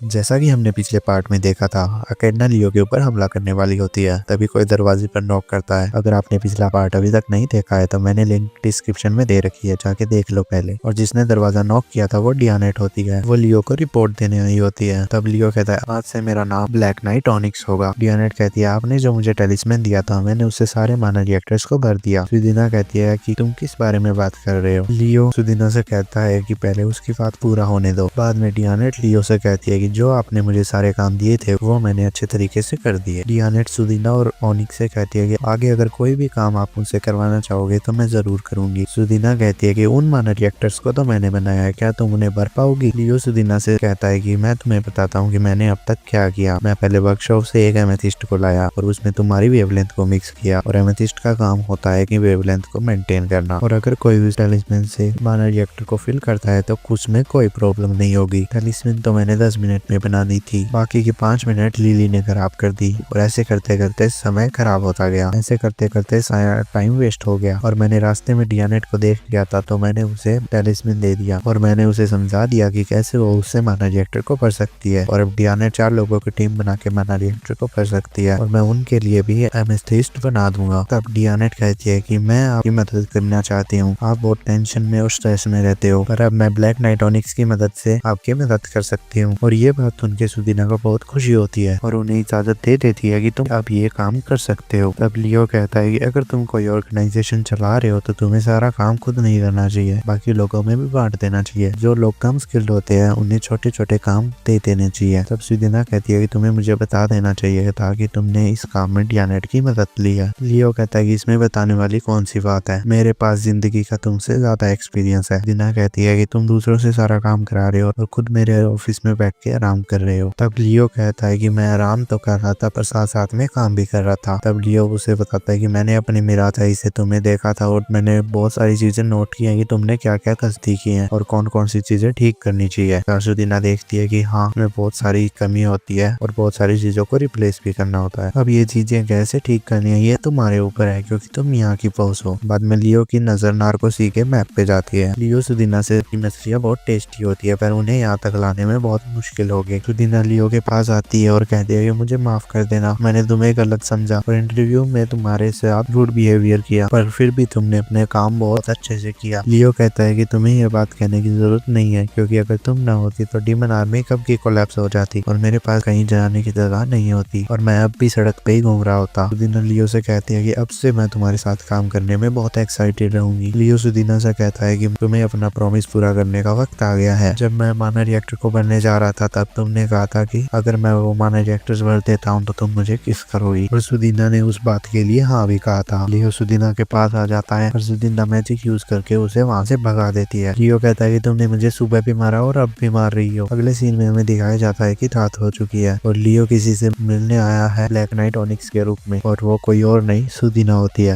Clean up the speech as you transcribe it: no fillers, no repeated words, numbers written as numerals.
जैसा कि हमने पिछले पार्ट में देखा था, अकेडना लियो के ऊपर हमला करने वाली होती है। तभी कोई दरवाजे पर नॉक करता है। अगर आपने पिछला पार्ट अभी तक नहीं देखा है तो मैंने लिंक डिस्क्रिप्शन में दे रखी है, जाके देख लो पहले। और जिसने दरवाजा नॉक किया था वो डियानेट होती है। वो लियो को रिपोर्ट देने आई होती है। तब लियो कहता है आज से मेरा नाम ब्लैक नाइट ऑनिक्स होगा। डियानेट कहती है आपने जो मुझे टेलिस्मैन दिया था मैंने उससे सारे माना रिएक्टर्स को भर दिया। सुदीना कहती है कि तुम किस बारे में बात कर रहे हो। लियो सुदीना से कहता है कि पहले उसकी बात पूरा होने दो। बाद में डियानेट लियो से कहती है कि जो आपने मुझे सारे काम दिए थे वो मैंने अच्छे तरीके से कर दिए। डियानेट सुदीना और ऑनिक्स से कहती है कि आगे अगर कोई भी काम आप मुझसे करवाना चाहोगे तो मैं जरूर करूंगी। सुदीना कहती है कि उन माना रिएक्टर्स को तो मैंने बनाया है, क्या तुम उन्हें भर पाओगी। लियो सुदीना से कहता है कि मैं तुम्हें बताता हूँ कि मैंने अब तक क्या किया। मैं पहले वर्कशॉप से एक एमेथिस्ट को लाया और उसमें तुम्हारी वेवलेंथ को मिक्स किया। और एमेथिस्ट का काम होता है कि वेवलेंथ को मेंटेन करना। और अगर कोई भी टेलिस्मैन से माना रिएक्टर को फिल करता है तो उसमें कोई प्रॉब्लम नहीं होगी। टेलिस्मैन तो मैंने 10 मिनट में बना दी थी, बाकी की 5 मिनट लिली ने खराब कर दी। और ऐसे करते करते समय खराब होता गया। ऐसे करते करते टाइम वेस्ट हो गया। और मैंने रास्ते में डियानेट को देख लिया था तो मैंने उसे टेलिस्मैन दे दिया और मैंने उसे समझा दिया कि कैसे वो उससे माना रिएक्टर को पढ़ सकती है। और अब डियानेट 4 लोगों की टीम बना के माना रिएक्टर को पढ़ सकती है और मैं उनके लिए भी एमेथिस्ट बना दूंगा। तब डियानेट कहती है कि मैं आपकी मदद करना चाहती हूँ, आप बहुत टेंशन में और स्ट्रेस में रहते हो, पर अब मैं ब्लैक नाइट ऑनिक्स की मदद से आपकी मदद कर सकती हूँ। और ये बात सुन के सुदीना को बहुत खुशी होती है और उन्हें इजाजत दे देती है कि तुम अब ये काम कर सकते हो। तब लियो कहता है कि अगर तुम कोई ऑर्गेनाइजेशन चला रहे हो तो तुम्हें सारा काम खुद नहीं करना चाहिए, बाकी लोगों में भी बांट देना चाहिए। जो लोग कम स्किल्ड होते हैं उन्हें छोटे छोटे काम दे देने चाहिए। तब सुदीना कहती है कि तुम्हें मुझे बता देना चाहिए ताकि तुमने इस काम में डियानेट की मदद ली है। लियो कहता है कि इसमें बताने वाली कौन सी बात है, मेरे पास जिंदगी का तुमसे ज्यादा एक्सपीरियंस है। सुदीना कहती है कि तुम दूसरों से सारा काम करा रहे हो और खुद मेरे ऑफिस में बैठ के आराम कर रहे हो। तब लियो कहता है कि मैं आराम तो कर रहा था पर साथ साथ में काम भी कर रहा था। तब लियो उसे बताता है कि मैंने अपनी मिराताई से तुम्हें देखा था और मैंने बहुत सारी चीजें नोट की है कि तुमने क्या क्या गलती की है और कौन कौन सी चीजें ठीक करनी चाहिए। सुदीना देखती है कि हाँ में बहुत सारी कमी होती है और बहुत सारी चीजों को रिप्लेस भी करना होता है। अब ये चीजें कैसे ठीक करनी है ये तुम्हारे ऊपर है क्योंकि तुम यहाँ की बॉस हो। बाद में लियो की नजर नार्कोसी के मैप पे जाती है। लियो सुदीना से मछलियाँ बहुत टेस्टी होती है पर उन्हें यहाँ तक लाने में बहुत मुश्किल हो गई। सुदीना लियो के पास आती है और कहती है कि मुझे माफ कर देना, मैंने तुम्हें गलत समझा और इंटरव्यू में तुम्हारे साथ रूड बिहेवियर किया, पर फिर भी तुमने अपने काम बहुत अच्छे से किया। लियो कहता है कि तुम्हें ये बात कहने की जरूरत नहीं है क्योंकि अगर तुम ना होती तो डीमन आर्मी कब की कोलैप्स हो जाती और मेरे पास कहीं जाने की जगह नहीं होती और मैं अब भी सड़क पे ही घूम रहा होता। सुदीना लियो से कहती है कि अब से मैं तुम्हारे साथ काम करने में बहुत एक्साइटेड रहूंगी। लियो सुदीना से कहता है कि तुम्हें अपना प्रॉमिस पूरा करने का वक्त आ गया है। जब मैं माना रिएक्टर को बनने जा रहा था तब तुमने कहा था कि अगर मैं वो माना रिएक्टर्स भर देता हूँ तो तुम मुझे किस करोगी और सुदीना ने उस बात के लिए हाँ भी कहा था। लियो सुदीना के पास आ जाता है और सुदीना मैजिक यूज करके उसे वहां से भगा देती है। लियो कहता है कि तुमने मुझे सुबह भी मारा और अब भी मार रही हो। अगले सीन में हमें दिखाया जाता है कि रात हो चुकी है और लियो किसी से मिलने आया है ब्लैक नाइट ऑनिक्स के रूप में और वो कोई और नहीं सुदीना होती है।